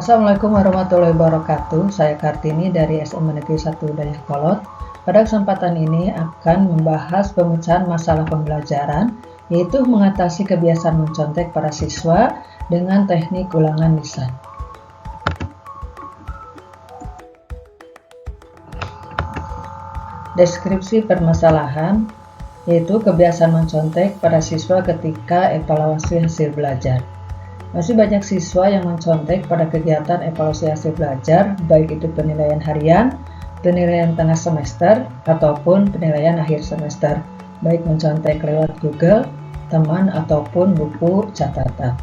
Assalamualaikum warahmatullahi wabarakatuh. Saya Kartini dari SMA Negeri 1 Dayakolot. Pada kesempatan ini akan membahas pemecahan masalah pembelajaran, yaitu mengatasi kebiasaan mencontek para siswa dengan teknik ulangan lisan. Deskripsi permasalahan, yaitu kebiasaan mencontek pada siswa ketika evaluasi hasil belajar. Masih banyak siswa yang mencontek pada kegiatan evaluasi hasil belajar, baik itu penilaian harian, penilaian tengah semester, ataupun penilaian akhir semester, baik mencontek lewat Google, teman, ataupun buku catatan.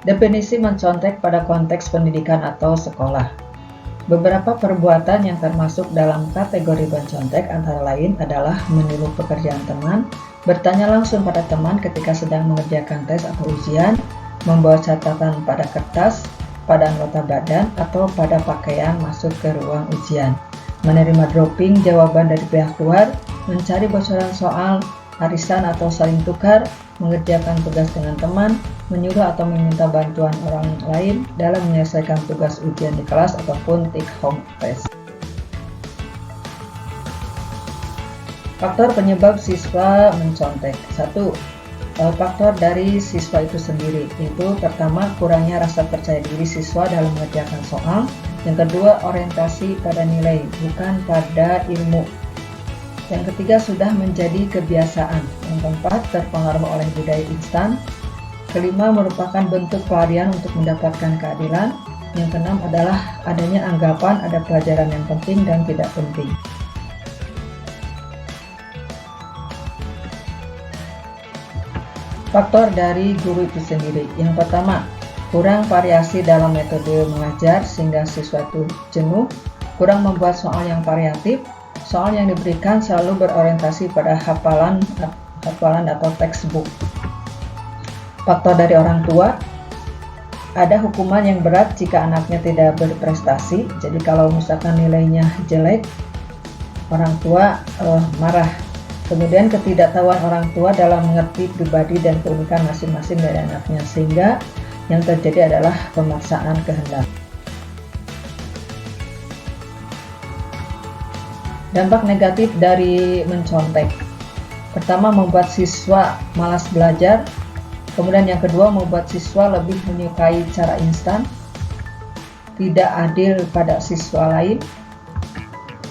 Definisi mencontek pada konteks pendidikan atau sekolah. Beberapa perbuatan yang termasuk dalam kategori mencontek antara lain adalah meniru pekerjaan teman, bertanya langsung pada teman ketika sedang mengerjakan tes atau ujian, membawa catatan pada kertas, pada anggota badan, atau pada pakaian masuk ke ruang ujian, menerima dropping jawaban dari pihak luar, mencari bocoran soal, arisan atau saling tukar, mengerjakan tugas dengan teman, menyuruh atau meminta bantuan orang lain dalam menyelesaikan tugas ujian di kelas ataupun take home test. Faktor penyebab siswa mencontek. 1. Faktor dari siswa itu sendiri, yaitu pertama, kurangnya rasa percaya diri siswa dalam mengerjakan soal. Yang kedua, orientasi pada nilai, bukan pada ilmu. Yang ketiga, sudah menjadi kebiasaan. Yang keempat, terpengaruh oleh budaya instan. Kelima, merupakan bentuk pelarian untuk mendapatkan keadilan. Yang keenam adalah adanya anggapan ada pelajaran yang penting dan tidak penting. Faktor dari guru itu sendiri. Yang pertama, kurang variasi dalam metode mengajar sehingga siswa itu jenuh, kurang membuat soal yang variatif, soal yang diberikan selalu berorientasi pada hafalan atau textbook. Faktor dari orang tua, ada hukuman yang berat jika anaknya tidak berprestasi. Jadi kalau misalkan nilainya jelek, orang tua marah. Kemudian ketidaktahuan orang tua dalam mengerti pribadi dan keunikan masing-masing dari anaknya, sehingga yang terjadi adalah pemaksaan kehendak. Dampak negatif dari mencontek. Pertama, membuat siswa malas belajar. Kemudian yang kedua, membuat siswa lebih menyukai cara instan, tidak adil pada siswa lain,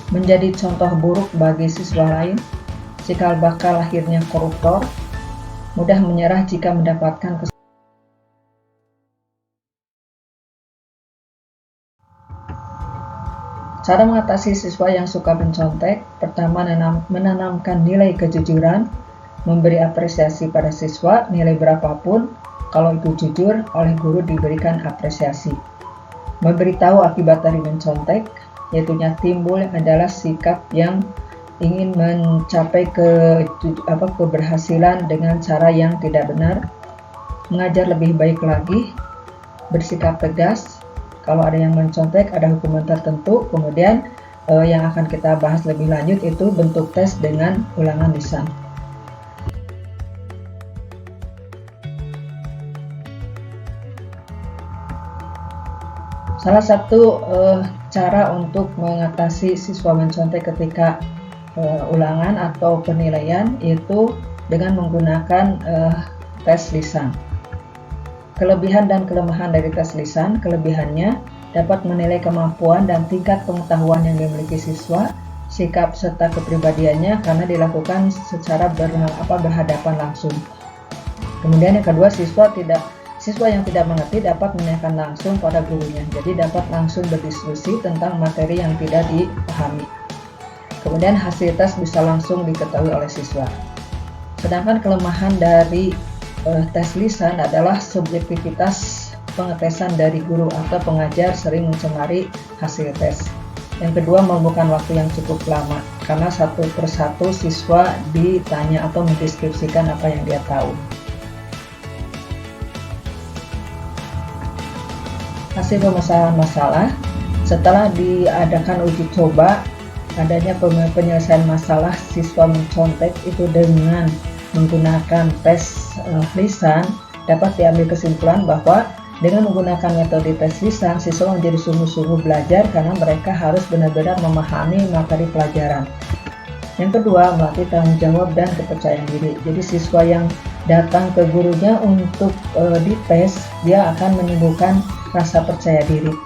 menjadi contoh buruk bagi siswa lain, cikal bakal lahirnya koruptor, mudah menyerah jika mendapatkan Cara mengatasi siswa yang suka mencontek. Pertama, menanamkan nilai kejujuran, memberi apresiasi pada siswa, nilai berapapun, kalau itu jujur, oleh guru diberikan apresiasi. Memberitahu akibat dari mencontek, yaitu timbul adalah sikap yang ingin mencapai keberhasilan dengan cara yang tidak benar, mengajar lebih baik lagi, bersikap tegas. Kalau ada yang mencontek, ada hukuman tertentu. Kemudian yang akan kita bahas lebih lanjut itu bentuk tes dengan ulangan lisan. Salah satu cara untuk mengatasi siswa mencontek ketika ulangan atau penilaian yaitu dengan menggunakan tes lisan. Kelebihan dan kelemahan dari tes lisan. Kelebihannya dapat menilai kemampuan dan tingkat pengetahuan yang dimiliki siswa, sikap serta kepribadiannya karena dilakukan secara berhadapan langsung. Kemudian yang kedua, siswa yang tidak mengerti dapat menanyakan langsung pada gurunya, jadi dapat langsung berdiskusi tentang materi yang tidak dipahami. Kemudian hasil tes bisa langsung diketahui oleh siswa. Sedangkan kelemahan dari tes lisan adalah subjektivitas pengetesan dari guru atau pengajar sering mencemari hasil tes. Yang kedua, membutuhkan waktu yang cukup lama karena satu persatu siswa ditanya atau mendeskripsikan apa yang dia tahu. Hasil pemecahan masalah. Setelah diadakan uji coba adanya penyelesaian masalah siswa mencontek itu dengan menggunakan tes lisan, dapat diambil kesimpulan bahwa Dengan menggunakan metode tes lisan, siswa menjadi sungguh-sungguh belajar karena mereka harus benar-benar memahami materi pelajaran. Yang kedua, melatih tanggung jawab dan kepercayaan diri. Jadi siswa yang datang ke gurunya untuk dites, dia akan menimbulkan rasa percaya diri.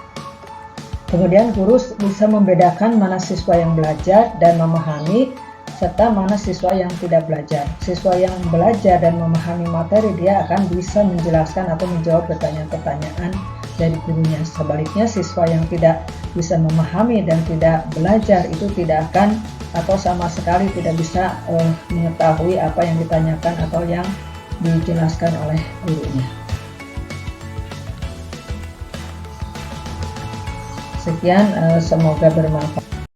Kemudian guru bisa membedakan mana siswa yang belajar dan memahami, serta mana siswa yang tidak belajar. Siswa yang belajar dan memahami materi, dia akan bisa menjelaskan atau menjawab pertanyaan-pertanyaan dari gurunya. Sebaliknya, siswa yang tidak bisa memahami dan tidak belajar itu tidak akan atau sama sekali tidak bisa mengetahui apa yang ditanyakan atau yang dijelaskan oleh gurunya. Sekian, semoga bermanfaat.